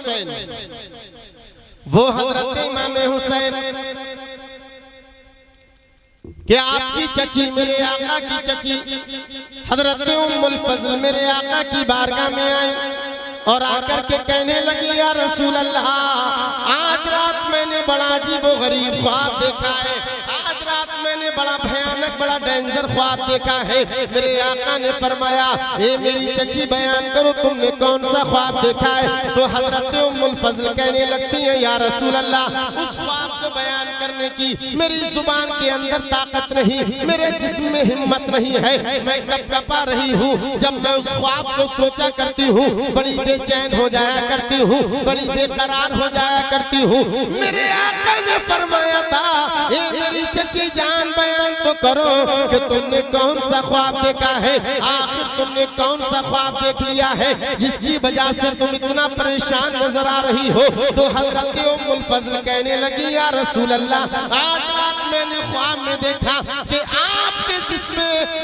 हुसैन, वो हजरत इमाम हुसैन कि आपकी चची मेरे आका की चची हजरत उम्मुल फज़ल मेरे आका की बारगाह में आई और आकर के कहने लगी, या रसूल अल्लाह, आज रात मैंने बड़ा अजीबो गरीब ख्वाब देखा है, आज रात मैंने बड़ा भयानक बड़ा डेंजर ख्वाब देखा है। मेरे आका ने फरमाया, ए मेरी चची बयान करो तुमने कौन सा ख्वाब देखा है। तो हजरत उम्मुल फज़ल कहने लगती है, या रसूल अल्लाह, उस ख्वाब को बयान करने की मेरी जुबान के अंदर ताकत नहीं, मेरे जिस्म में हिम्मत नहीं है, मैं कपकपा रही हूँ। जब मैं उस ख्वाब को सोचा करती हूँ बड़ी बेचैन हो जाया करती हूँ, बड़ी बेकरार हो जाया करती हूँ। मेरे आका ने फरमाया था, ए मेरी चची जान बयान तो करो कि तुमने कौन सा ख्वाब देखा है, आखिर तुमने कौन सा ख्वाब देख लिया है जिसकी वजह से तुम इतना परेशान नजर आ रही हो। तो हजरत उम्मुल फज़ल कहने लगी, या रसूल अल्लाह, आज रात मैंने ख्वाब में देखा कि आपके जिस्म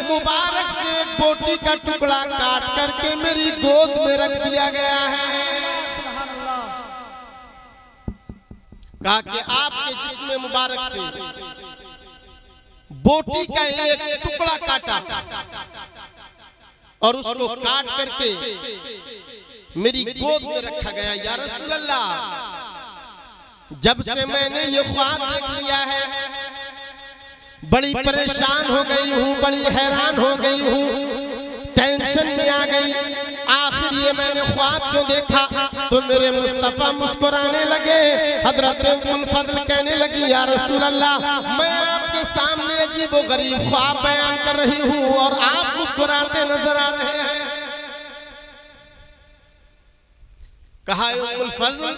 मुबारक से एक बोटी का टुकड़ा काट करके मेरी गोद में रख दिया गया है। कहा कि आपके जिस्म मुबारक से बोटी का एक टुकड़ा काटा और उसको काट करके मेरी गोद में रखा गया। या रसूल अल्लाह, जब से मैंने ये ख्वाब देख लिया है बड़ी परेशान हो गई हूँ, बड़ी हैरान हो गई हूँ, टेंशन में आ गई। आखिर ये मैंने ख्वाब क्यों देखा? तो मेरे मुस्तफा मुस्कुराने लगे। हजरत उम्मुल फज़ल कहने लगी, या रसूल अल्लाह, मैं आपके सामने अजीब व गरीब ख्वाब बयान कर रही हूँ और आप मुस्कुराते नजर आ रहे हैं। कहा, उम्मुल फज़ल,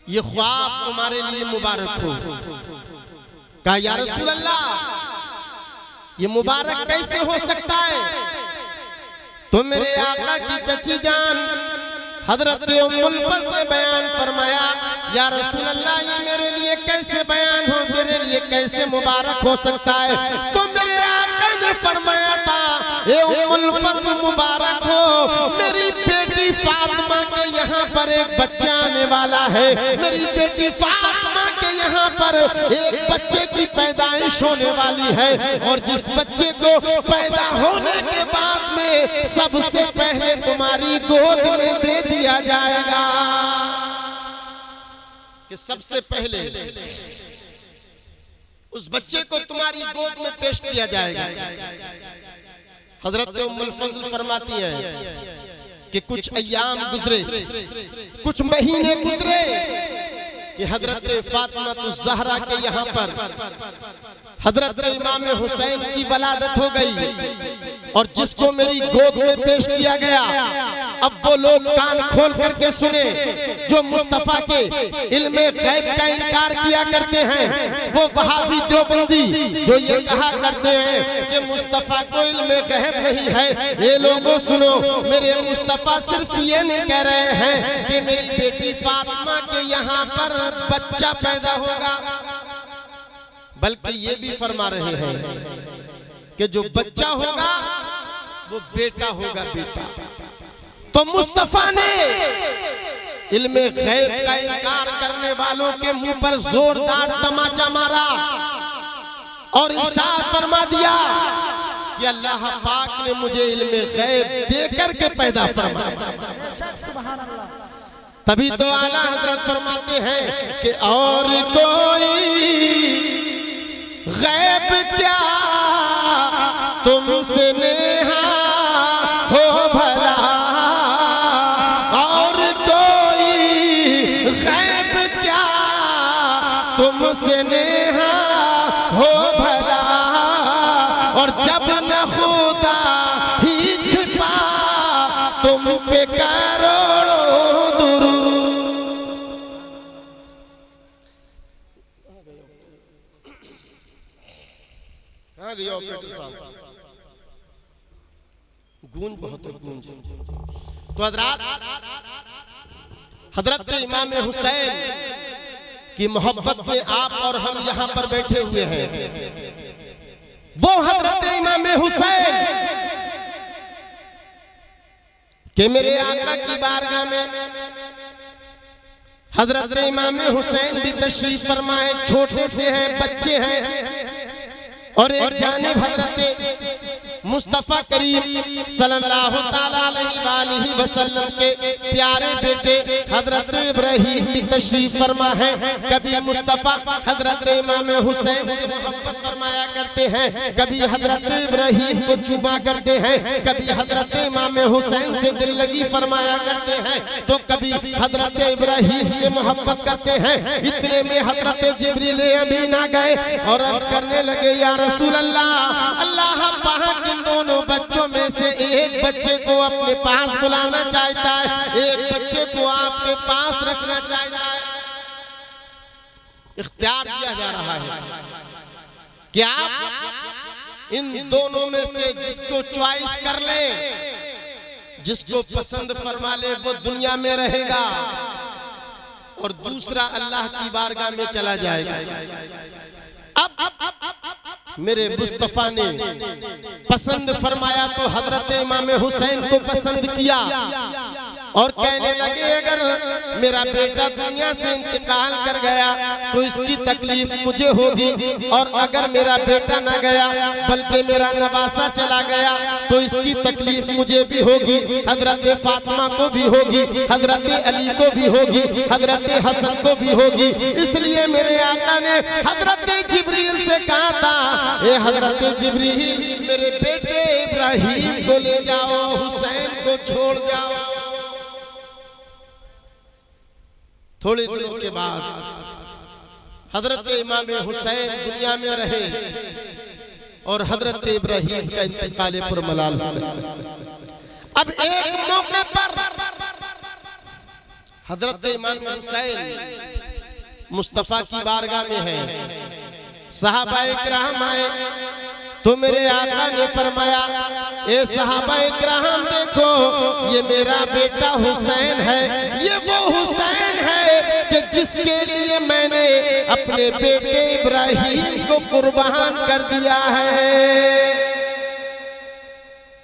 ये ख्वाब तुम्हारे लिए मुबारक हो। कहा, या रसूल अल्लाह, ये मुबारक कैसे हो सकता है? तो मेरे आका की चची जान हजरत उम्मुल फज़ल ने बयान फरमाया, या रसूल अल्लाह, ये मेरे लिए कैसे बयान हो, मेरे लिए कैसे मुबारक हो सकता है? तो मेरे आका ने फरमाया था, ए उम्मुल फज़ल, मुबारक हो, मेरी बेटी फातिमा के यहाँ पर एक बच्चा आने वाला है। मेरी बेटी फातिमा के यहाँ पर एक बच्चे की पैदाइश होने वाली है और जिस बच्चे को पैदा होने के बाद में सबसे पहले तुम्हारी गोद में दे दिया जाएगा, कि सबसे पहले उस बच्चे को तुम्हारी गोद में पेश किया जाएगा। हजरत उम्मुल फज़ल फरमाती हैं कि कुछ अय्याम गुजरे, कुछ महीने गुजरे कि हजरत फातिमा ज़हरा के यहाँ पर हजरत इमाम हुसैन की वलादत हो गई और जिसको मेरी गोद में पेश किया गया। अब वो लोग कान खोल करके सुने जो मुस्तफा के इल्मे गैब का इनकार किया करते हैं, वो वहाबी देवबंदी जो ये कहा करते हैं कि मुस्तफा को इल्मे गैब नहीं है। ये लोगों सुनो, मेरे मुस्तफा सिर्फ ये नहीं कह रहे हैं कि मेरी बेटी फातिमा के यहाँ पर बच्चा पैदा होगा, बल्कि ये भी फरमा रहे हैं कि जो बच्चा होगा वो बेटा होगा, बेटा। तो मुस्तफा ने इल्मे गैब का इनकार करने वालों के मुंह पर जोरदार तमाचा मारा और इरशाद फरमा दिया कि अल्लाह पाक ने मुझे इल्मे गैब देकर के पैदा फरमाया। तभी तो आला हजरत फरमाते हैं कि और कोई गैब क्या तुमसे नेहा हो भला, और कोई गैब क्या तुमसे नेहा हो भला, और जब न खुदा ही छिपा तुम पे करोड़ों दुरूद। कहाँ गया ऑपरेटर साहब? गूंज बहुत है, गूंज। तो हजरत इमाम हुसैन की मोहब्बत में आप और हम यहाँ पर बैठे हुए हैं। वो हजरत इमाम हुसैन के मेरे आका की बारगाह में हजरत इमाम हुसैन भी तशरीफ फरमाए, छोटे से हैं, बच्चे हैं, और एक जानिब हजरत मुस्तफ़ा करीम सल्लल्लाहु ताला अलैहि वसल्लम के प्यारे बेटे हजरत इब्राहीम भी तशरीफ फरमा है। कभी मुस्तफ़ा हजरत इमाम हुसैन से मोहब्बत फरमाया करते हैं, कभी हजरत इब्राहीम को चूमा करते हैं, कभी हजरत इमाम हुसैन से दिल लगी फरमाया करते हैं, तो कभी हजरत इब्राहीम से मोहब्बत करते हैं। इतने में हजरत जिब्रील अमीन आ गए और अर्ज करने लगे, या रसूल अल्लाह, अल्लाह पाक इन दोनों बच्चों में से एक बच्चे को अपने पास बुलाना चाहता है, एक बच्चे को आपके पास रखना चाहता है। इख्तियार दिया जा रहा है कि आप इन दोनों में से जिसको चॉइस कर ले, जिसको पसंद फरमा ले, वो दुनिया में रहेगा और दूसरा अल्लाह की बारगाह में चला जाएगा। अब मेरे मुस्तफा ने पसंद फरमाया तो हजरत इमाम हुसैन को पसंद किया और कहने लगे, अगर मेरा बेटा दुनिया से इंतकाल कर गया तो इसकी तकलीफ मुझे होगी, और अगर मेरा बेटा ना गया बल्कि मेरा नवासा चला गया तो इसकी तकलीफ मुझे भी होगी, हजरत फातिमा को भी होगी, हजरत अली को भी होगी, हजरत हसन को भी होगी। इसलिए मेरे आका ने हजरत जिब्रील से कहा था, ए हजरत जिब्रील, मेरे बेटे इब्राहीम को ले जाओ, हुसैन को छोड़ जाओ। थोड़े दिनों के बाद हजरत इमाम हुसैन दुनिया में रहे और हजरत इब्राहीम का इंतकाल पर मलाल हो गया। अब एक मौके पर हजरत इमाम हुसैन मुस्तफा की बारगाह में है, सहाबाए किराम आए तो मेरे आका ने फरमाया, ए सहाबाए किराम देखो, ये मेरा बेटा हुसैन है, ये वो हुसैन है कि जिसके लिए मैंने अपने बेटे इब्राहीम को कुर्बान कर दिया है।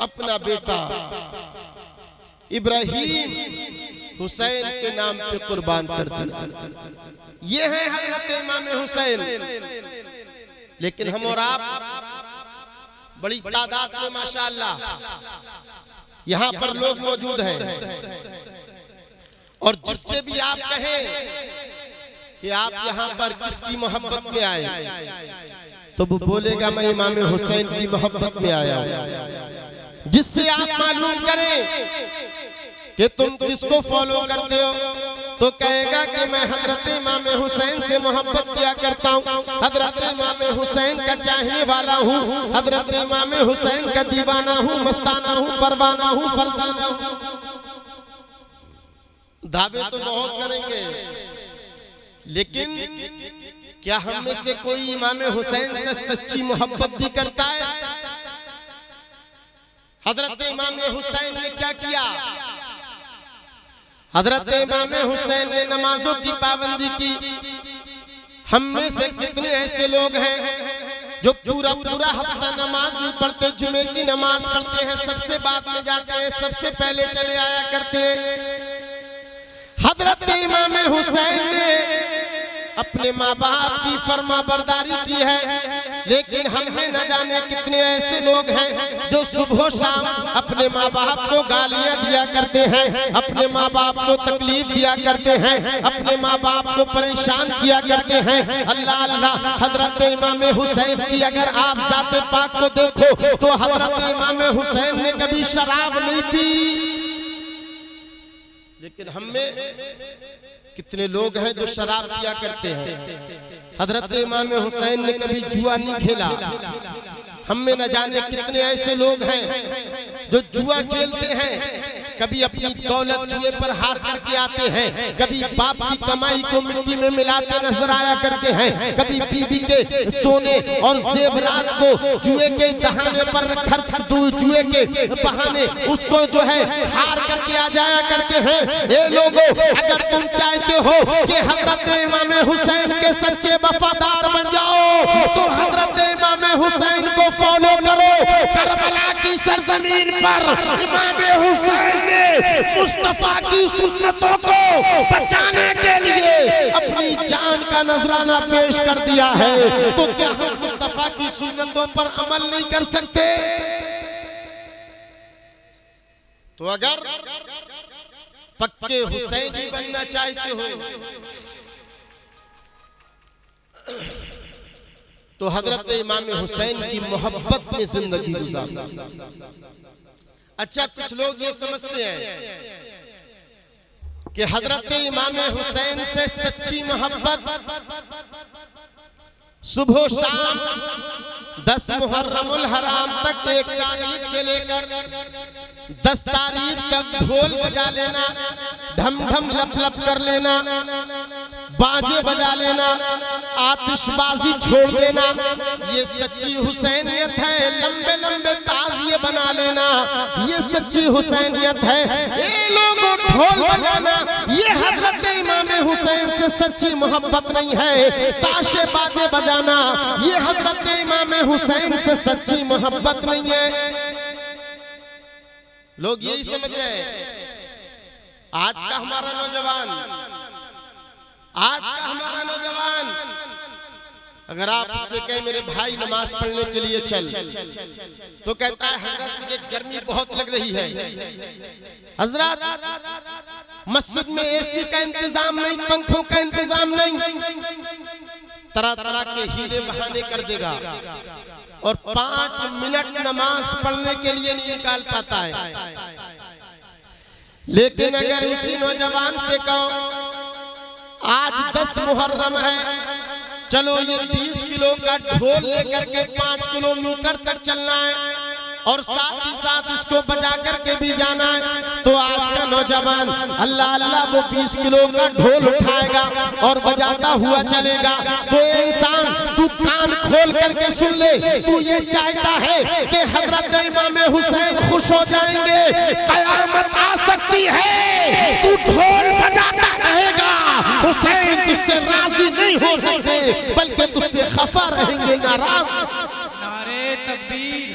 अपना बेटा इब्राहीम हुसैन के नाम पे कुर्बान कर दिया। ये है हजरत इमाम हुसैन। लेकिन हम और आप बड़ी तादाद में माशाअल्लाह यहाँ पर लोग मौजूद हैं, और जिससे भी आप कहें कि आप यहाँ पर किसकी मोहब्बत में आए, तो वो बोलेगा मैं इमाम हुसैन की मोहब्बत में आया हूँ। जिससे आप मालूम करें कि तुम किसको फॉलो करते हो, तो कहेगा कि मैं हजरत इमाम हुसैन से मोहब्बत किया करता हूँ, हजरत इमाम हुसैन का चाहने वाला हूँ, हजरत इमाम हुसैन का दीवाना हूँ, मस्ताना हूँ, परवाना हूँ, फरजाना हूँ। दावे तो बहुत करेंगे, लेकिन क्या हम में से कोई इमाम हुसैन से सच्ची मोहब्बत भी करता है? हजरत इमाम हुसैन ने क्या किया? हजरत इमाम हुसैन ने नमाजों की पाबंदी की। हम में से कितने ऐसे लोग हैं जो पूरा पूरा हफ्ता नमाज नहीं पढ़ते, जुमे की नमाज पढ़ते हैं, सबसे बाद में जाते हैं, सबसे पहले चले आया करते हैं। हजरत इमाम हुसैन ने अपने माँ बाप की फर्मा बरदारी की है, लेकिन हम में न जाने कितने ऐसे लोग हैं जो सुबह शाम अपने माँ बाप को गालियां दिया करते हैं, अपने माँ बाप को तकलीफ दिया करते हैं, अपने माँ बाप को परेशान किया करते हैं। अल्लाह अल्लाह, हजरत इमाम हुसैन की अगर आप ज़ात पाक को देखो तो हजरत इमाम हुसैन ने कभी शराब नहीं पी, लेकिन हम में कितने लोग हैं जो शराब पिया करते हैं। हजरत इमाम हुसैन ने कभी जुआ नहीं खेला। हम में न जाने कितने ऐसे लोग हैं जो जुआ खेलते हैं, कभी अपनी दौलत जुए पर हार करके आते हैं, कभी बाप की कमाई को मिट्टी में मिलाते नजर आया करते हैं, कभी बीबी के सोने और जेवरात को जुए के दहाने पर खर्च जुए के बहाने उसको जो है हार करके आ जाया करते हैं। ये लोगों, अगर तुम चाहते हो कि हजरत इमाम हुसैन के सच्चे वफादार बन जाओ तो हजरत इमाम हुसैन को फॉलो करो। करबला की सरजमीन पर इमाम हुसैन ने मुस्तफा की सुन्नतों को बचाने के लिए का नजराना पेश कर दिया है, तो क्या हम मुस्तफा की सुन्नतों पर अमल नहीं कर सकते? तो अगर पक्के हुसैनी बनना चाहते हो तो हजरत इमाम हुसैन की मोहब्बत में जिंदगी गुजारो। अच्छा, कुछ लोग ये समझते हैं कि हजरत इमाम हुसैन से सच्ची मोहब्बत सुबह शाम 10 मुहर्रमुल हराम तक 1 तारीख से लेकर 10 तारीख तक ढोल बजा लेना, ढम ढम लप लप कर लेना, बाजे बजा लेना, आतिशबाजी छोड़ देना, ये सच्ची हुसैनियत है। लंबे लंबे ताजिए बना लेना, ये सच्ची हुसैनियत है। ये लोगों ढोल बजाना, ये हजरत इमाम हुसैन से सच्ची मोहब्बत नहीं है। ताशे बाजे बजाना, ये हजरत इमाम हुसैन से सच्ची मोहब्बत नहीं है। लोग यही समझ रहे हैं। आज का हमारा नौजवान, आज का हमारा नौजवान अगर आप उससे कहें मेरे भाई नमाज पढ़ने के लिए चल, तो कहता है हजरत मुझे गर्मी बहुत लग रही है, हजरत मस्जिद में एसी का इंतजाम नहीं, पंखों का इंतजाम नहीं, तरह तरह के हीले बहाने कर देगा और 5 मिनट नमाज पढ़ने के लिए नहीं निकाल पाता है। लेकिन अगर उसी नौजवान से कहो आज 10 मुहर्रम है, चलो ये 20 किलो का ढोल लेकर के 5 किलोमीटर तक चलना है और साथ ही साथ इसको बजा करके भी जाना है, तो आज का नौजवान अल्लाह अल्लाह वो 20 किलो का ढोल उठाएगा और बजाता हुआ चलेगा। तो इंसान तू कान खोल करके सुन ले, तू ये चाहता है कि हजरत इमाम हुसैन खुश हो जाएंगे, कयामत आ सकती है, तू ढोल बजाता रहेगा, हुसैन तुझसे राजी नहीं हो सकते बल्कि तुझसे खफा रहेंगे, नाराज। नारे तकबीर,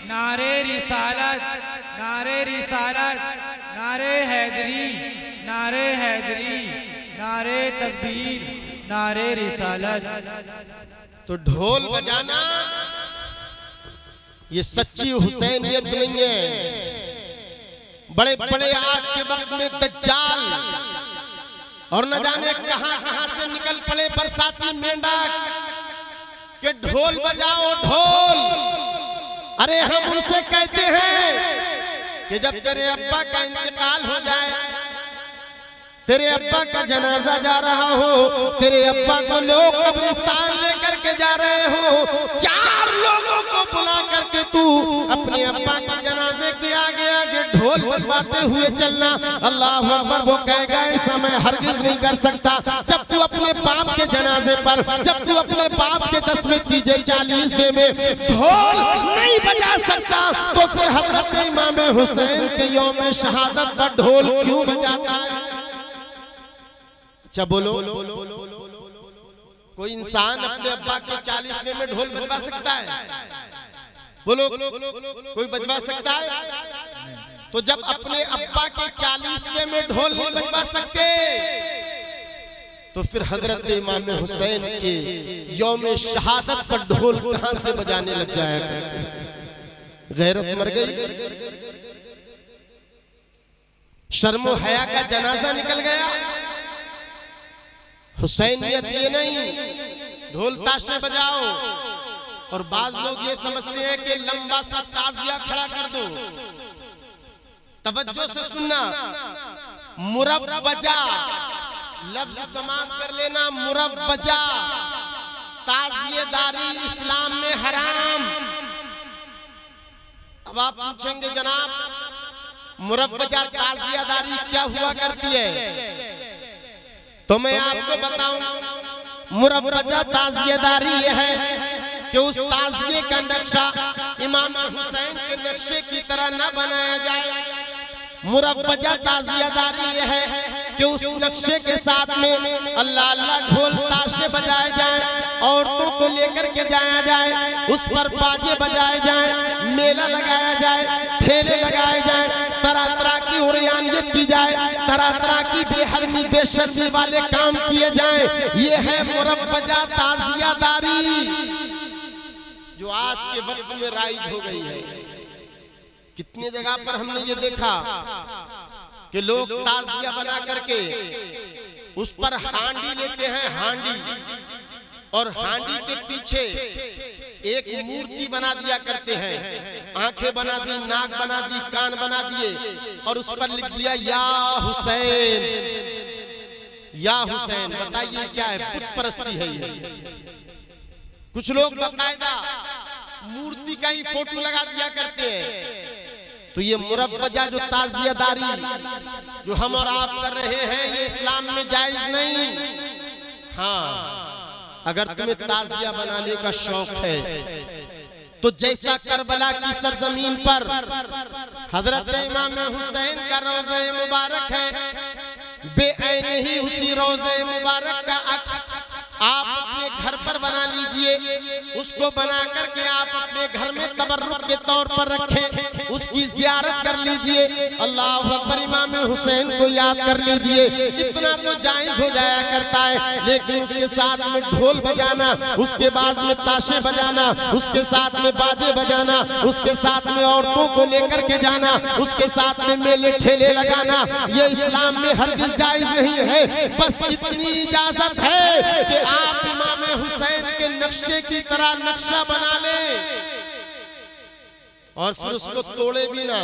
नारे रिसालत, नारे रिसालत, नारे हैदरी, नारे हैदरी, नारे तकबीर, नारे रिसालत। तो ढोल बजाना ये सच्ची हुसैनियत नहीं है। बड़े बड़े आज के वक्त में दज्जाल और न जाने कहां कहां से निकल पड़े बरसाती मेंढक के ढोल बजाओ ढोल। अरे हम उनसे कहते हैं कि जब तेरे अब्बा का इंतकाल हो जाए, तेरे अब्बा का जनाजा जा रहा हो, तेरे अब्बा को लोग कब्रिस्तान लेकर के जा रहे हो, 4 लोगों को बुला करके तू अपने अब्बा के जनाजे के आगे आगे ढोल बजवाते हुए चलना। अल्लाह अकबर। वो कहेगा ऐसा मैं हरगिज नहीं कर सकता। जब तू अपने बाप के जनाजे पर, जब तू अपने बाप के 10वें, 3जे, 40वें में ढोल नहीं बजा सकता, तो फिर हजरत इमाम हुसैन के यौम शहादत पर ढोल क्यों बजाता है? अच्छा बोलो, कोई इंसान अपने अब्बा के 40वें में ढोल बजवा सकता है? बोलो, कोई बजवा सकता है? तो जब अपने अब्बा के 40वें में ढोल नहीं बजवा सकते, तो फिर हजरत इमाम हुसैन के यौम शहादत पर ढोल कहां से बजाने लग जाया करते? गैरत मर गई, शर्मो हया का जनाजा निकल गया। हुसैनियत ये नहीं ढोल ताशे बजाओ। और बाज लोग ये समझते हैं कि लंबा सा ताजिया खड़ा कर दो। तवज्जो से सुनना, मुरव्वजा लफ्ज समाप्त कर लेना। मुरव्वजा ताजिएदारी इस्लाम में हराम। अब आप पूछेंगे जनाब मुरव्वजा ताजियादारी क्या हुआ करती है? तो मैं आपको बताऊं, मुरव्वजा ताजियादारी यह है कि उस ताजिए का नक्शा इमाम हुसैन के नक्शे की तरह न बनाया जाए। मुरव्वजा ताजियादारी यह है कि उस नक्शे के साथ में अल्लाह अल्लाह ढोल ताशे बजाए जाए, औरतों को लेकर के जाया जाए, उस पर बाजे बजाए जाए, मेला लगाया जाए, ठेले लगाए जाए, तरह तरह की उरियानियत की जाए, तरह तरह की बेहरमी बेशर्मी वाले काम किए जाएं। ये है मुरव्वजा ताजियादारी जो आज के वक्त में राइज हो गई है। कितनी जगह पर हमने ये देखा कि लोग ताजिया बना करके उस पर हांडी लेते हैं, हांडी, और हांडी के पीछे एक मूर्ति बना दिया करते हैं, आंखें बना दी, नाक बना दी, कान बना दिए, और उस पर लिख दिया या हुसैन, या हुसैन। बताइए क्या है? बुत परस्ती है ये। कुछ लोग बाकायदा मूर्ति का ही फोटो लगा दिया करते हैं। तो ये मुरव्वजा जो ताजियादारी जो हम और आप कर रहे हैं, ये इस्लाम में जायज नहीं। हाँ, अगर तुम्हें ताजिया बनाने का शौक है तो जैसा करबला की सरजमीन पर हजरत इमाम हुसैन का रोज़ा मुबारक है, बेऐन ही उसी रोज़ा मुबारक का अक्स आप अपने घर पर बना लीजिए। उसको बना करके आप अपने घर में तबर्रुक के तौर पर रखें, उसकी ज़ियारत कर लीजिए, अल्लाह अकबर, इमाम हुसैन को याद कर लीजिए। इतना तो जायज़ हो जाया करता है, लेकिन उसके साथ में ढोल बजाना, उसके बाद में ताशे बजाना, उसके साथ में बाजे बजाना, उसके साथ में औरतों को लेकर के जाना, उसके साथ में मेले ठेले लगाना, ये इस्लाम में हरगिज़ जायज़ नहीं है। बस इतनी इजाज़त है कि आप इमाम हुसैन के नक्शे की तरह नक्शा बना लें और फिर उसको तोड़े भी ना,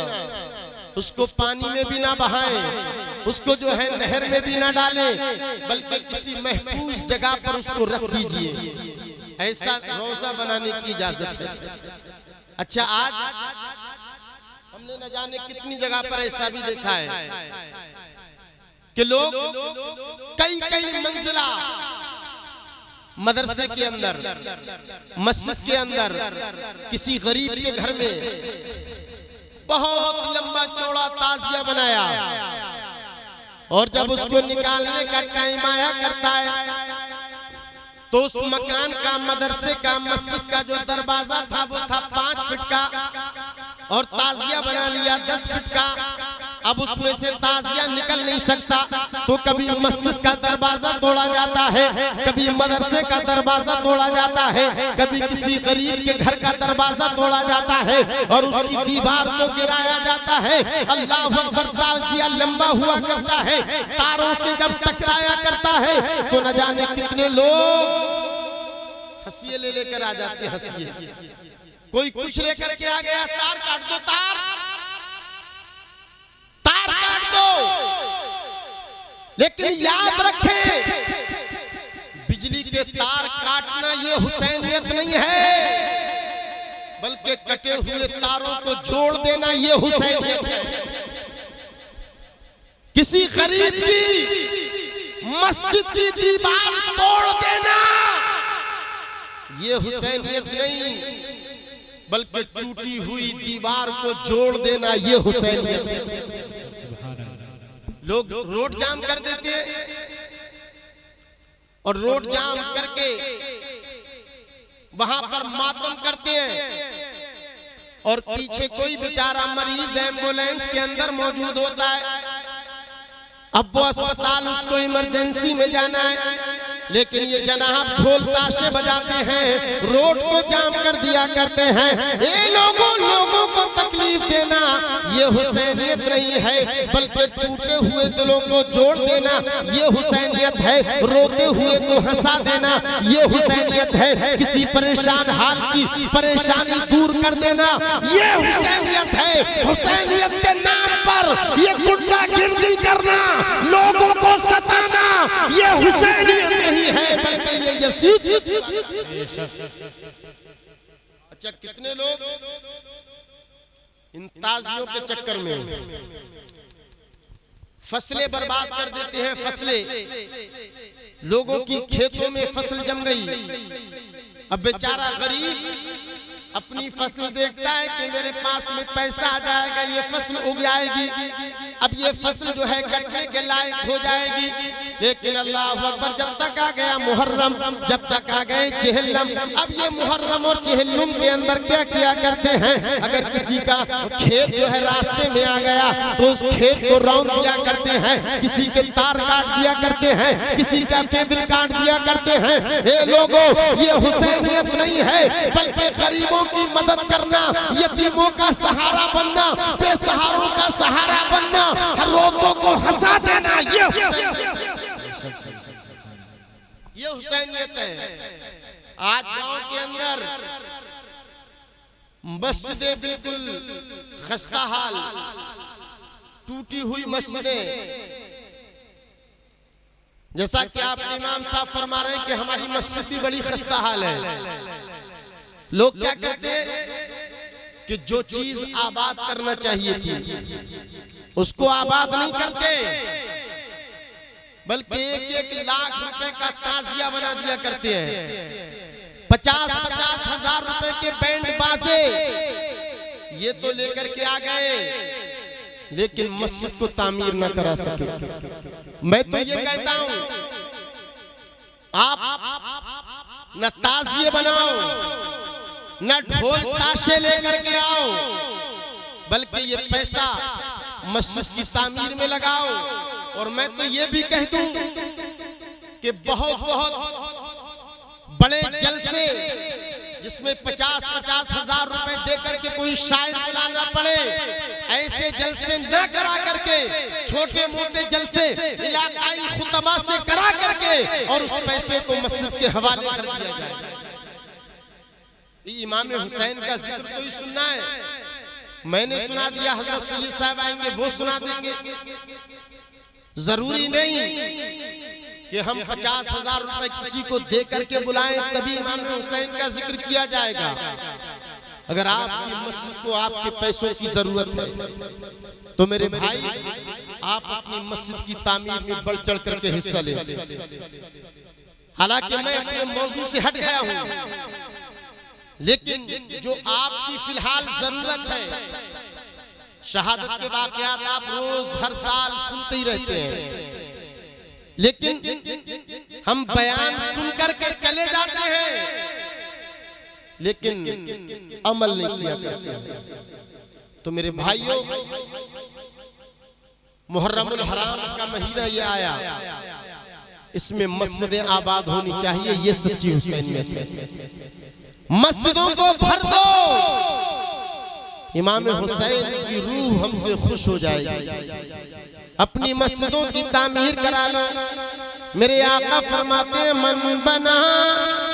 उसको पानी में भी ना बहाएं, उसको जो है नहर में भी ना डालें, बल्कि किसी महफूज जगह पर उसको रख दीजिए। ऐसा रोजा बनाने की इजाजत है। अच्छा, आज हमने न जाने कितनी जगह पर ऐसा भी देखा है कि लोग कई कई मंजिला मदरसे के अंदर, मस्जिद के अंदर, किसी गरीब के घर में बहुत लंबा चौड़ा ताजिया बनाया, और जब उसको निकालने का टाइम आया करता है तो उस मकान का, मदरसे का, मस्जिद का जो दरवाजा था वो था 5 फीट का, और ताजिया बना लिया 10 फीट का। अब उसमें से ताजिया निकल नहीं सकता, तो कभी मस्जिद का दरवाजा तोड़ा जाता है, कभी मदरसे का दरवाजा तोड़ा जाता है, कभी किसी गरीब के घर का दरवाजा तोड़ा जाता है और उसकी दीवार को गिराया जाता है। अल्लाह अकबर, ताजिया लंबा हुआ करता है, तारों से जब टकराया करता है तो न जाने कितने लोग हंसिए ले लेकर आ जाते, हंसिए। कोई कुछ लेकर के आ गया, तार काट दो, तार काट दो। लेकिन याद रखें, बिजली के तार काटना ये हुसैनियत नहीं है, बल्कि कटे हुए तारों को जोड़ देना ये हुसैनियत है। किसी गरीब की मस्जिद की दीवार तोड़ देना ये हुसैनियत नहीं, बल्कि टूटी हुई दीवार को जोड़ देना ये हुसैनियत है। लोग रोड जाम कर देते हैं, और रोड जाम करके वहां पर मातम करते हैं, और पीछे कोई बेचारा मरीज एम्बुलेंस के अंदर मौजूद होता है। अब वो अस्पताल, उसको इमरजेंसी में जाना है, लेकिन ये जनाब ढोल ताशे बजाते हैं, रोड को जाम कर दिया करते हैं। ये लोगों को तकलीफ देना ये हुसैनियत नहीं है, बल्कि टूटे हुए दिलों को जोड़ देना ये हुसैनियत है। रोते हुए को हंसा देना ये हुसैनियत है। किसी परेशान हाल की परेशानी दूर कर देना ये हुसैनियत है। हुसैनियत के नाम पर ये गुंडागिर्दी करना, लोगों को सताना ये हुसैनियत नहीं है, बल्कि ये यजीद। अच्छा, कितने लोग इन ताजियों के चक्कर में फसलें बर्बाद कर देते हैं। फसलें, लोगों की खेतों में फसल जम गई, अब बेचारा गरीब अपनी फसल देखता है कि मेरे पास में पैसा आ जाएगा, ये फसल उग जाएगी, अब ये फसल जो है कटने के लायक हो जाएगी, लेकिन अल्लाह अकबर जब तक आ गया मुहर्रम, जब तक आ गए चेहल्लम। अब ये मुहर्रम और चेहल्लम के अंदर क्या किया करते हैं, अगर किसी का खेत जो है रास्ते में आ गया तो उस खेत को रौंद दिया करते हैं, किसी के तार काट दिया करते हैं, किसी का केबल काट दिया करते हैं। ए लोगों, ये हुसैनियत नहीं है, बल्कि गरीबों की मदद करना, यतीमों का सहारा बनना, बेसहारों का सहारा बनना, हर रोतों को हंसा देना, ये हुसैनियत है। आज गांव के अंदर मस्जिदें बिल्कुल खस्ता हाल, टूटी हुई मस्जिदें। जैसा कि आपके इमाम साहब फरमा रहे हैं कि हमारी मस्जिद भी बड़ी खस्ता हाल है। लोग क्या करते हैं कि जो चीज आबाद करना चाहिए थी उसको आबाद नहीं करते, बल्कि 1-1 लाख रुपए का ताजिया बना दिया करते हैं। 50-50 हजार रुपए के बैंड बाजे ये तो लेकर के आ गए, लेकिन मस्जिद को तामीर ना करा सके। मैं तो ये कहता हूं, आप न ताजिए बनाओ, न ढोल ताशे लेकर के आओ, बल्कि ये पैसा मस्जिद की तामीर में लगाओ। और मैं तो ये भी कह दूं कि बहुत बहुत बड़े जलसे जिसमें 50-50 हजार रुपए देकर के कोई शायर बुलाना पड़े, ऐसे जलसे न करा करके छोटे मोटे जलसे इलाकाई खुतबा से करा करके और उस पैसे को मस्जिद के हवाले कर दिया जाए। इमाम हुसैन का जिक्र तो ही सुनना है, मैंने सुना दिया, हजरत सैयद साहब आएंगे वो सुना देंगे। जरूरी नहीं कि हम 50,000 रुपए किसी को दे करके बुलाएं तभी इमाम हुसैन का जिक्र किया जाएगा। अगर आपकी मस्जिद को आपके पैसों की जरूरत है तो मेरे भाई आप अपनी मस्जिद की तामीर में बढ़ चढ़ करके हिस्सा लें। हालांकि मैं अपने मौजू से हट गया हूं, लेकिन जो आपकी फिलहाल जरूरत है, शहादत के वाकयात आप रोज हर साल सुनते ही रहते हैं, लेकिन हम बयान सुन करके चले जाते हैं, लेकिन अमल नहीं किया करते हैं। तो मेरे भाइयों, मुहर्रमुल हराम का महीना ये आया, इसमें मस्जिदें आबाद होनी चाहिए, ये सच्ची हुसैनियत है। मस्जिदों को भर दो, इमाम हुसैन की रूह हमसे खुश हो जाएगी। अपनी मस्जिदों की तामीर करा लो। मेरे आका फरमाते हैं, मन बना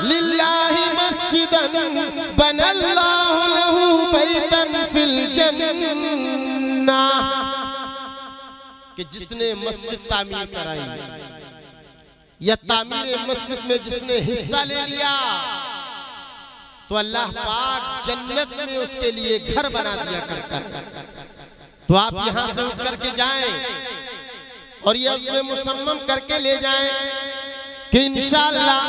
लिल्लाहि मस्जिदन बनल्लाहु लहू बैतन फिल जन्ना, कि जिसने मस्जिद तामीर कराई या तामीर मस्जिद में जिसने हिस्सा ले लिया तो अल्लाह पाक जन्नत में उसके लिए घर बना दिया करता है। तो आप यहां से उठ करके जाएं और ये अज़्म मुसम्मम करके ले जाएं कि इंशाअल्लाह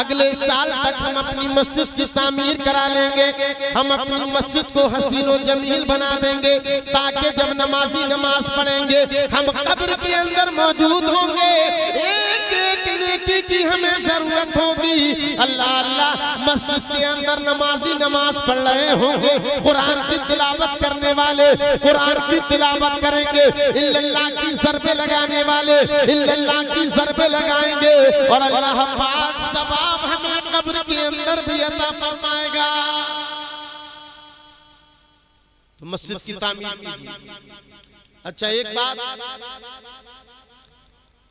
अगले साल तक हम अपनी मस्जिद की तामीर करा लेंगे, हम अपनी मस्जिद को हसीनो जमील बना देंगे, ताकि जब नमाजी नमाज पढ़ेंगे हम कब्र के अंदर मौजूद होंगे। एक एक नेकी की हमें जरूरत होगी। अल्लाह अल्लाह मस्जिद के अंदर नमाजी नमाज पढ़ रहे होंगे, कुरान की तिलावत करने वाले कुरान की तिलावत करेंगे, इल्लल्लाह की ज़रबे लगाने वाले इल्लल्लाह की ज़रबे लगाएंगे, और अल्लाह पाक सवाब हमें कब्र के अंदर भी अता फरमाएगा। तो मस्जिद की तामीर कीजिए। अच्छा, एक बात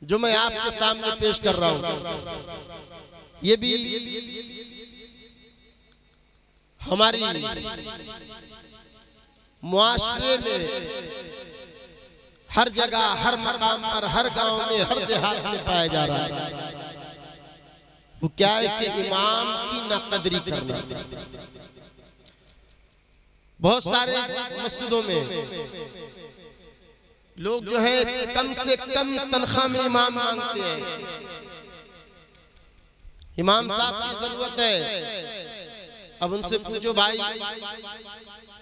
जो मैं आपके सामने पेश कर रहा हूं, ये भी हमारी मुआशरे में हर जगह, हर मकाम पर, हर गांव में, हर देहात में पाया जा रहा है। वो क्या है कि इमाम की नाकदरी करना। बहुत सारे मस्जिदों में लोग जो है कम से कम तनख्वाह में इमाम मांगते हैं। इमाम साहब की जरूरत है, अब उनसे पूछो भाई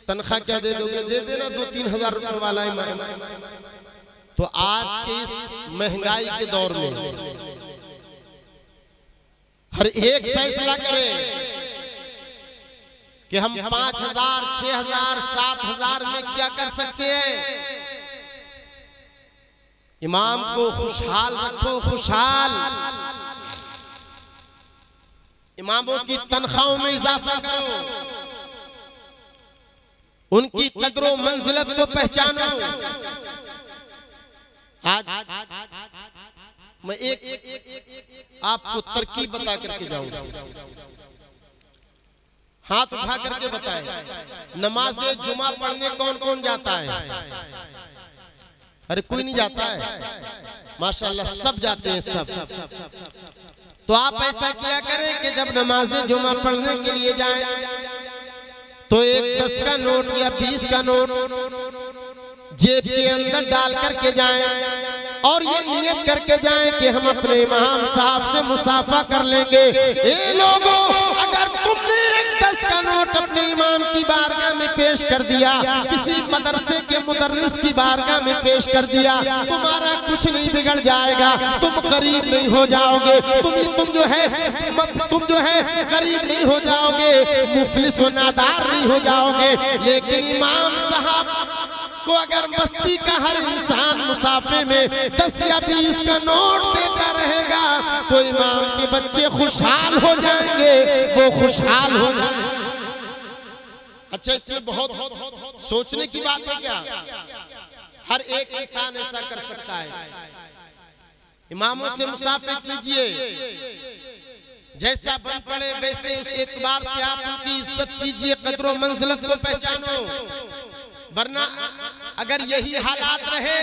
तनख्वाह क्या दे दोगे? दे देना 2-3 हजार रुपए वाला इमाम। तो आज के इस महंगाई के दौर में हर एक फैसला करें कि हम 5,000, 6,000, 7,000 में क्या कर सकते हैं। इमाम को खुशहाल रखो, खुशहाल। इमामों की तनख्वाहों में इजाफा करो, उनकी कदरों मंजिलत को पहचानो। आज मैं एक आपको तरकीब बता करके जाऊंगा, हाथ उठा करके बताएं। नमाज जुमा पढ़ने कौन कौन जाता है? अरे कोई नहीं जाता है, माशाल्लाह सब जाते हैं सब। तो आप ऐसा किया करें कि जब नमाज जुमा पढ़ने के लिए जाएं तो एक 10 का नोट या 20 का नोट जेब के अंदर डाल करके जाएं और ये नियत करके जाएं कि हम अपने इमाम साहब से मुसाफा कर लेंगे। ए लोगों, अगर तुमने एक 10 का नोट अपने इमाम की बारगाह में पेश कर दिया, किसी मदरसे के मुदर्रिस की बारगाह में पेश कर दिया, तुम्हारा कुछ नहीं बिगड़ जाएगा, तुम गरीब नहीं हो जाओगे, तुम जो है गरीब नहीं हो जाओगे, मुफलिस व नादार नहीं हो जाओगे। लेकिन इमाम साहब को अगर बस्ती का हर इंसान मुसाफे में 10 या 20 का नोट देता रहेगा तो इमाम के बच्चे खुशहाल हो जाएंगे, वो खुशहाल हो जाएंगे। अच्छा, इसमें बहुत सोचने की बात है क्या? हर एक इंसान ऐसा कर सकता है। इमामों से मुसाफे कीजिए, जैसा बन पड़े वैसे उस एतबार से आप उनकी इज्जत कीजिए, कदर व मंजिलत को पहचानो। वरना अगर यही हालात रहे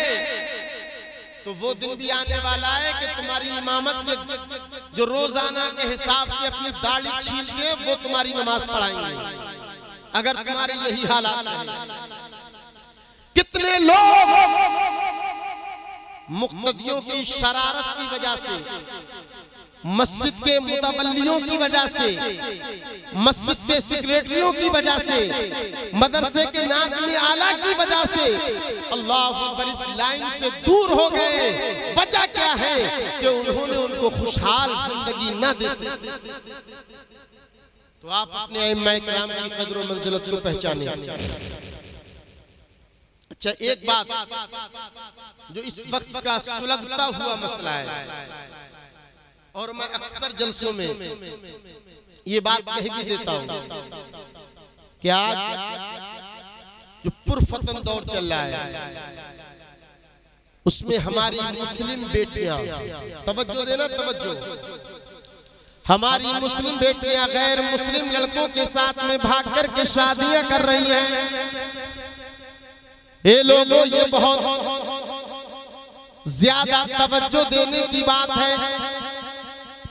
तो वो दिन भी आने वाला है कि तुम्हारी इमामत के जो रोजाना के हिसाब से अपनी दाढ़ी छील के वो तुम्हारी नमाज पढ़ाएंगे, अगर तुम्हारे यही हालात रहे। कितने लोग मुक्तदियों की शरारत की वजह से, मस्जिद के मुतवल्लियों की वजह से, मस्जिद के सेक्रेटरियों की वजह से, मदरसे के नाज़िम आला की वजह से अल्लाह अकबर इस लाइन से दूर हो गए। वजह क्या है कि उन्होंने उनको खुशहाल जिंदगी न दे सके। तो आप अपने अइम्मा इकराम की कदर व मंजिलत को पहचाने। अच्छा, एक बात जो इस वक्त का सुलगता हुआ मसला है और मैं अक्सर जलसों में ये बात कह भी देता हूं कि आज जो पुरफतन दौर चल रहा है उसमें हमारी मुस्लिम बेटियां, तवज्जो देना, तवज्जो, हमारी मुस्लिम बेटियां गैर मुस्लिम लड़कों के साथ में भाग कर के शादियां कर रही हैं। ये लोगों, ये बहुत ज्यादा तवज्जो देने की बात है।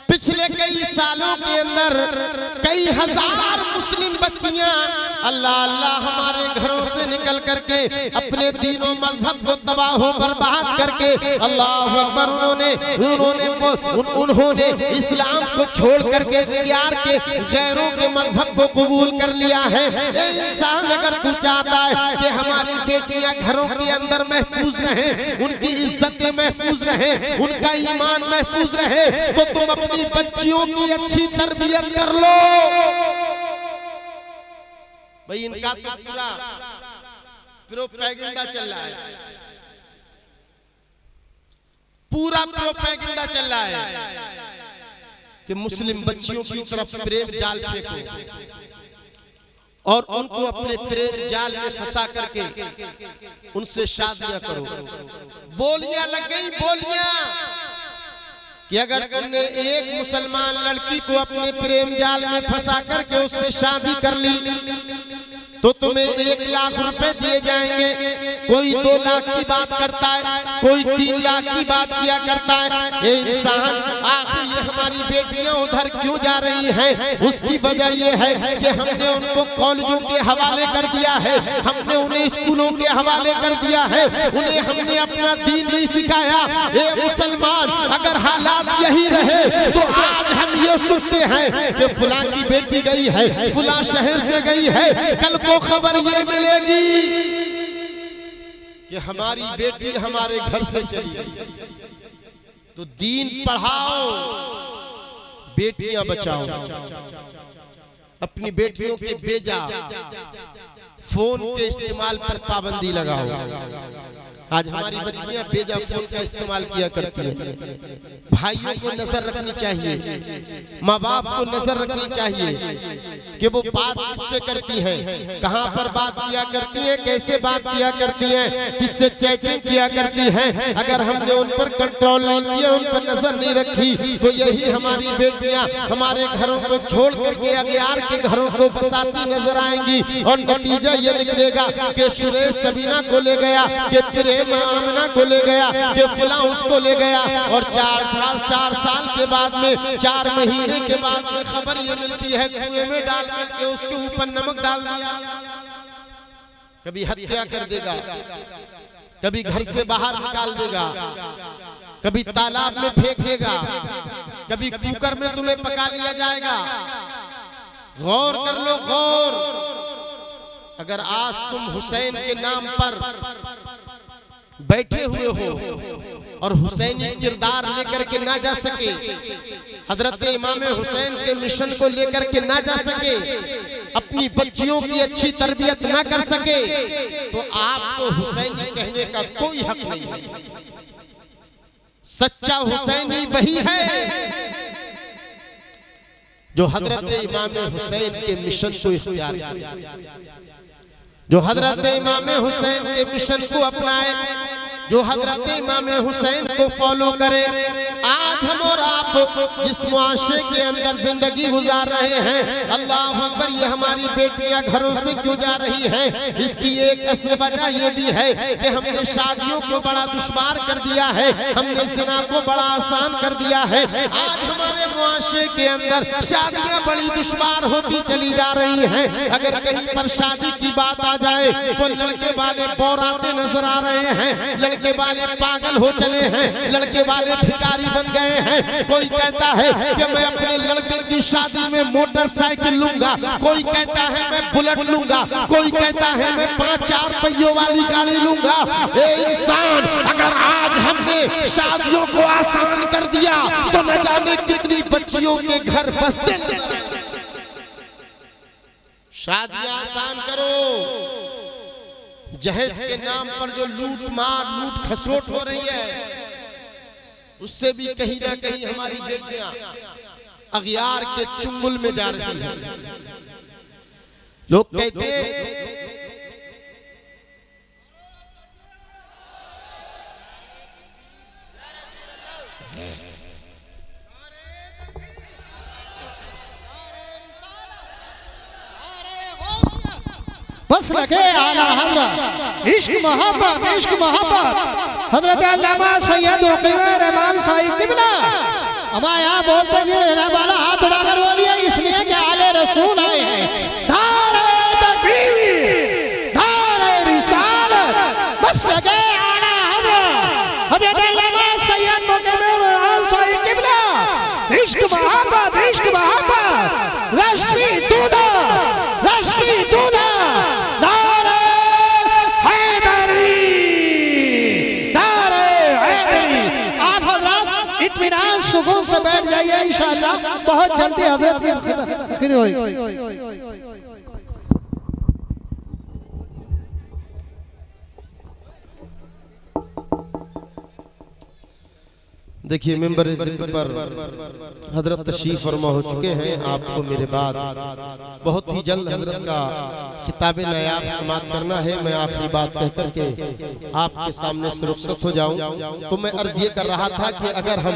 पिछले कई सालों के अंदर कई हजार मुस्लिम बच्चियां अल्लाह अल्लाह हमारे घरों से निकल करके अपने दीन और मजहब को तबाह बर्बाद करके अल्लाह अकबर उन्होंने इस्लाम को छोड़ करके गैर के गैरों के मजहब को कबूल कर लिया है। ए इंसान, अगर तू चाहता है कि हमारी बेटियां घरों के अंदर महफूज रहें, उनकी इज्जतें महफूज रहें, उनका ईमान महफूज रहे, तो तुम अपनी बच्चियों की अच्छी तरबियत कर लो। भाई, इनका तो पूरा प्रोपेगेंडा चल रहा है, पूरा प्रोपेगेंडा चल रहा है कि मुस्लिम बच्चियों की तरफ प्रेम जाल फेंको और उनको अपने प्रेम जाल में फंसा करके उनसे शादियां करो। बोलियां लग गई, बोलियां कि अगर तुमने एक मुसलमान लड़की को अपने प्रेम जाल में फंसा करके उससे शादी कर ली तो तुम्हें 1 लाख रुपए दिए जाएंगे। कोई 2 लाख की बात करता है, कोई 3 लाख की बात किया करता है। ये इंसान, आखिर ये हमारी बेटियां उधर क्यों जा रही हैं? उसकी वजह ये है कि हमने उनको कॉलेजों के हवाले कर दिया है, हमने उन्हें स्कूलों के हवाले कर दिया है, उन्हें हमने अपना दीन नहीं सिखाया। ये मुसलमान, अगर हालात यही रहे तो आज हम ये सुनते हैं कि फुला की बेटी गई है, फुला शहर से गई है, कल को खबर ये मिलेगी कि हमारी बेटी हमारे घर से चली गई, तो दीन पढ़ाओ, बेटियां बचाओ। अपनी बेटियों के बेजा फोन के इस्तेमाल पर पाबंदी लगाओ। आज हमारी बच्चियां बेजा फोन का इस्तेमाल किया करती हैं। भाइयों को नजर रखनी चाहिए, माँ बाप को नजर रखनी चाहिए कि वो बात किससे करती हैं, कहां पर बात किया करती हैं, कैसे बात किया करती हैं, किससे चैटिंग किया करती हैं। अगर हमने उन पर कंट्रोल नहीं किया, उन पर नजर नहीं रखी, तो यही हमारी बेटियां हमारे घरों को छोड़ करके अगयार के घरों को बसाती नजर आएंगी। और नतीजा ये निकलेगा कि सुरेश सबीना को ले गया, कि प्रेम आमना को ले गया, कि फला उसको ले गया, और 4 साल के बाद में, 4 महीने के बाद में खबर ये मिलती है कुएं में डाल करके उसके ऊपर नमक डाल दिया। कभी हत्या कर देगा, कभी घर से बाहर निकाल देगा, कभी तालाब में फेंक देगा, कभी कुकर में तुम्हें पका लिया जाएगा। गौर कर लो, गौर। अगर आज तुम हुसैन के नाम पर बैठे हुए हो और हुसैनी किरदार लेकर के ना जा सके, हजरत इमाम हुसैन के मिशन को लेकर के ना जा सके, अपनी बच्चियों की अच्छी तरबियत ना कर सके, तो आपको हुसैनी कहने का कोई हक नहीं है। सच्चा हुसैनी वही है जो हजरत इमाम हुसैन के मिशन को इख्तियार करे, जो हजरत इमाम हुसैन के मिशन को अपनाए, जो हजरत इमाम हुसैन को फॉलो करे। आज हम और आप जिस मुआशरे के अंदर जिंदगी गुजार रहे हैं, अल्लाह अकबर, ये हमारी बेटियां घरों से क्यों जा रही हैं, इसकी एक असल वजह ये भी है कि हमने शादियों को बड़ा दुश्वार कर दिया है, हमने ज़िना को बड़ा आसान कर दिया है। आज हमारे मुआशरे के अंदर शादियां बड़ी दुश्वार होती चली जा रही हैं। अगर कहीं पर शादी की बात आ जाए तो लड़के वाले बौराते नजर आ रहे हैं, लड़के वाले पागल हो चले हैं, लड़के वाले भिखारी बन गए हैं। कोई कहता है कि मैं अपने लड़के की शादी में मोटरसाइकिल लूंगा, कोई कहता है मैं बुलेट लूंगा, कोई कहता है मैं 5-4 पहियों वाली गाड़ी लूंगा। ए इंसान, अगर आज हमने शादियों को आसान कर दिया तो न जाने कितनी बच्चियों के घर बसते नजर आएंगे। शादियां आसान करो। जहेज के नाम पर जो लूट मार, लूट खसोट हो रही है, उससे भी कहीं ना कहीं हमारी बेटियां अगयार के चुंगल में जा रही हैं। लोग कहते बस लगे आला हजरत, इश्क मोहब्बत, इश्क मोहब्बत। हजरत अल्लामा सैयद उकीवा रहमान साहिब किबला हमारे यहाँ बोलते थे वाला हाथ उठाकर बोलिए, इसलिए कि आले रसूल आए हैं। धारे तकबीर, धारे रिसालत। बस लगे आला हजरत, हजरत अल्लामा सैयद उकीवा रहमान साहिब किबला, इश्क मोहब्बत, इश्क मोहब्बत। रश्मि दूल्हा, रश्मि दूल्हा, सुकून से बैठ जाइए, इंशाअल्लाह बहुत जल्दी हजरत की खिदमत होगी। देखिए, मेंबर ज़िक्र पर हजरत तशरीफ फरमा हो चुके हैं। आपको मेरे बाद बहुत ही जल्द हजरत का खिताब नायाब समाप्त करना है। मैं आखिरी बात कह करके आपके सामने से रुखसत हो जाऊं। तो मैं अर्ज ये कर रहा था कि अगर हम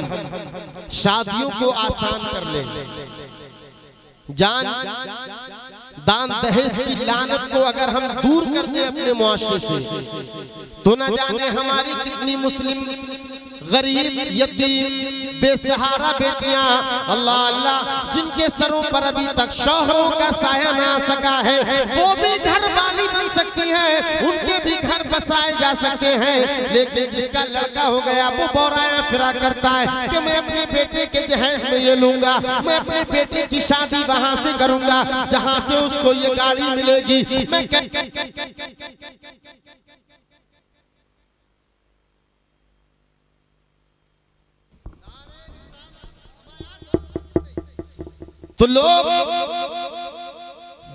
शादियों को आसान कर लें, दान दहेज की लानत को अगर हम दूर कर दें अपने मुआशरे से, तो न जाने हमारी कितनी मुस्लिम गरीब, यतीम, बेसहारा बेटियां, अल्लाह अल्लाह, जिनके सरों पर अभी तक शौहरों का साया ना आ सका है, वो भी घर वाली बन सकती हैं, उनके भी घर बसाए जा सकते हैं। लेकिन जिसका लड़का हो गया वो बोराया फिरा करता है कि मैं अपने बेटे के जहेज में ये लूंगा, मैं अपने बेटे की शादी वहां से करूंगा जहां से उसको ये गाड़ी मिलेगी। मैं तो लोग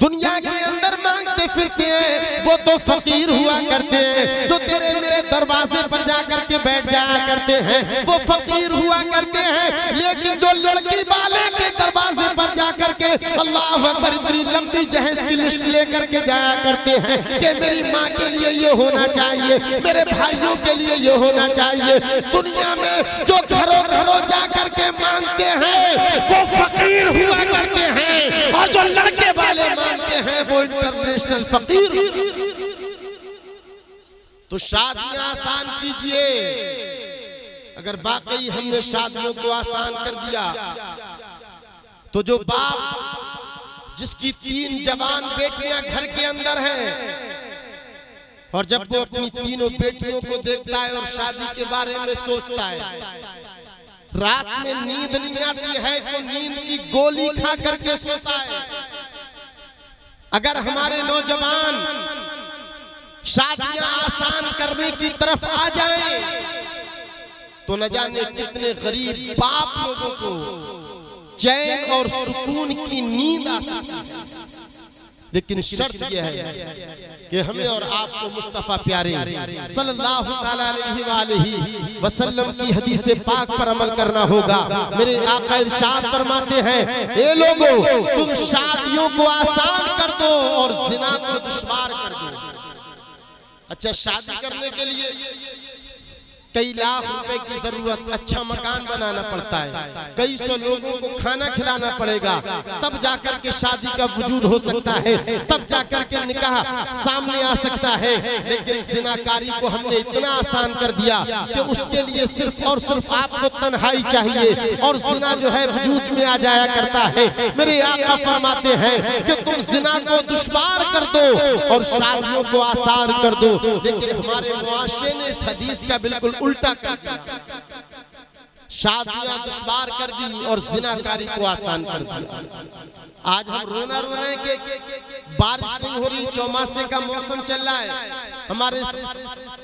दुनिया के अंदर मांगते फिरते हैं, वो तो फकीर हुआ करते हैं। जो तेरे मेरे दरवाजे पर जाकर के बैठ जाया करते हैं वो फकीर हुआ करते हैं। लेकिन जो लड़की वाले के दरवाजे पर जाकर के अल्लाह अकबर इतनी लंबी जहेज की लिस्ट लेकर के जाया करते हैं कि मेरी माँ के लिए ये होना चाहिए, मेरे भाइयों के लिए ये होना चाहिए। दुनिया में जो घरों घरों जाकर के मांगते हैं वो फकीर हुआ करते हैं, और जो लड़के वाले मांगते हैं वो इंटरनेशनल फकीर। तो शादियां आसान कीजिए। अगर वाकई हमने शादियों को आसान कर दिया तो जो बाप जिसकी 3 जवान बेटियां घर के अंदर हैं, और जब वो अपनी तीनों बेटियों को देखता है और शादी के बारे में सोचता है, रात में नींद नहीं आती है तो नींद की गोली खा करके सोता है। अगर हमारे नौजवान शादियां आसान करने की तरफ आ जाएं तो न जाने कितने गरीब बाप लोगों को चैन और सुकून की नींद आ सकती है। लेकिन शर्त यह है कि हमें और आपको मुस्तफा प्यारे सल्लल्लाहु अलैहि वसल्लम की हदीस पाक पर अमल करना होगा। मेरे आका इरशाद फरमाते हैं, ए लोगों तुम शादियों को आसान कर दो और जिना को दुश्वार कर दो। अच्छा, शादी करने के लिए कई लाख रुपए की जरूरत, अच्छा मकान बनाना पड़ता है, कई सौ लोगों को खाना खिलाना पड़ेगा, तब जाकर के शादी का वजूद हो सकता है, तब जाकर के निकाह सामने आ सकता है। लेकिन जिनाकारी को हमने इतना आसान कर दिया कि उसके लिए सिर्फ और सिर्फ आपको तन्हाई चाहिए और जिना जो है वजूद में आ जाया करता है। मेरे आका फरमाते हैं कि तुम जिना को दुश्वार कर दो और शादियों को आसान कर दो। लेकिन हमारे मुआशरे ने इस हदीस का बिल्कुल उल्टा कर दिया, शादियां दुश्वार कर दी और जिनाकारी को आसान कर दिया। आज हम रोना रो रहे हैं कि बारिश नहीं हो रही, चौमासे का मौसम चल रहा है, हमारे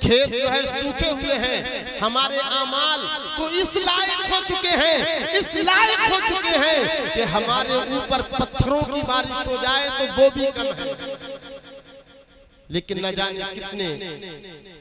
खेत जो है सूखे हुए हैं, हमारे आमाल तो इस लायक हो चुके हैं, इस लायक हो चुके हैं कि हमारे ऊपर पत्थरों की बारिश हो जाए तो वो भी कम है। लेकिन न जाने कितने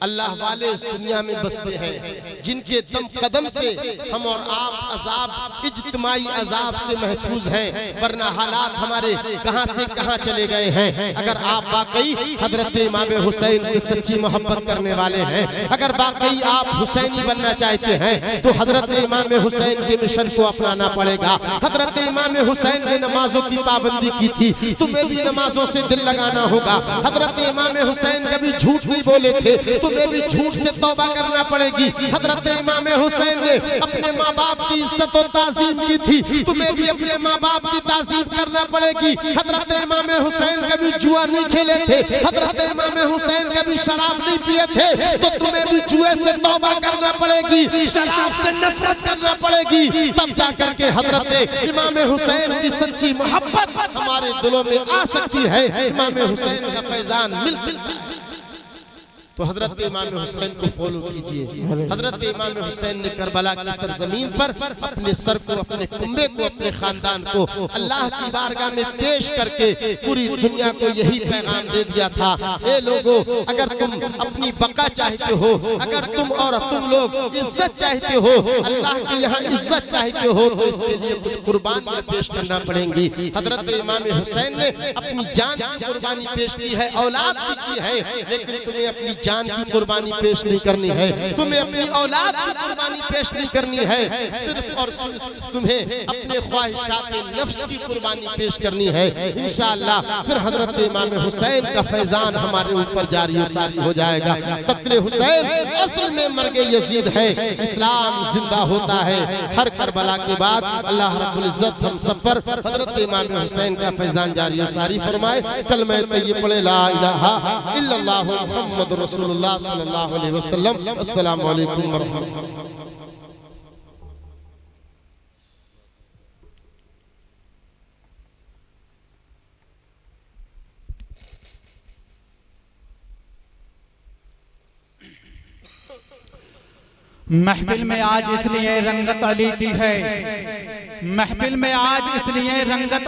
अल्लाह वाले इस दुनिया में बसते हैं जिनके दम कदम से हम और आप अजाब, इज्तिमाई अजाब से महफूज हैं, वरना हालात हमारे कहां से कहां चले गए हैं। अगर आप वाकई हजरत इमाम हुसैन से सच्ची मोहब्बत करने वाले हैं, अगर वाकई आप हुसैनी बनना चाहते हैं तो हजरत इमाम हुसैन के मिशन को अपनाना पड़ेगा। हजरत इमाम हुसैन ने नमाजों की पाबंदी की थी, तुम्हें भी नमाजों से दिल लगाना होगा। हजरत इमाम हुसैन कभी झूठ नहीं बोले थे, तुम्हें भी झूठ से तौबा करना पड़ेगी। हजरत इमाम हुसैन ने अपने माँ बाप की इज्जत और ताज़ीम की थी, तुम्हें भी अपने माँ बाप की ताज़ीम करना पड़ेगी। हजरत इमाम हुसैन कभी जुआ नहीं खेले थे, हजरत इमाम हुसैन कभी शराब नहीं पिए थे, तो तुम्हें भी जुए से तौबा करना पड़ेगी, शराब से नफरत करना पड़ेगी। तब जाकर के हजरत इमाम हुसैन की सच्ची मोहब्बत हमारे दिलों में आ सकती है, इमाम हुसैन का फैजान मिल सकता है। तो हजरत इमाम हुसैन को फॉलो कीजिए। हजरत इमाम हुसैन ने करबला की सरजमीन पर अपने सर को, अपने कुंबे को, अपने खानदान को अल्लाह की बारगाह में पेश करके पूरी दुनिया को यही पैगाम दे दिया था, ए लोगों अगर तुम अपनी बका चाहते हो, अगर तुम लोग इज्जत चाहते हो, अल्लाह के यहाँ इज्जत चाहते हो, तो इसके लिए कुछ कुर्बानियां पेश करना पड़ेंगी। हजरत इमाम हुसैन ने अपनी जान की कुर्बानी पेश की है, औलाद की है, लेकिन तुम्हें अपनी जान की कुर्बानी पेश नहीं करनी है, तुम्हें अपनी औलाद की कुर्बानी पेश नहीं करनी है, सिर्फ और सिर्फ तुम्हें अपने ख्वाहिशात नफ्स की कुर्बानी पेश करनी है। इंशाअल्लाह फिर हजरत इमाम हुसैन का फैजान हमारे ऊपर जारी सारी हो जाएगा। कत्ले हुसैन असल में मर्गे यजीद है, इस्लाम जिंदा होता है। हर करबला के बाद अल्लाह रब्बुल इज्जत हम सब पर हजरत इमाम हुसैन का फैजान जारी सारी फरमाए। कलमा तय्यब पढ़े, ला इलाहा इल्लल्लाह मुहम्मदुर रसूलुल्लाह सल्लल्लाहु अलैहि वसल्लम। अस्सलामु अलैकुम व रहमतुल्लाह। महफिल में आज इसलिए रंगत अली की है, महफिल में आज इसलिए रंगत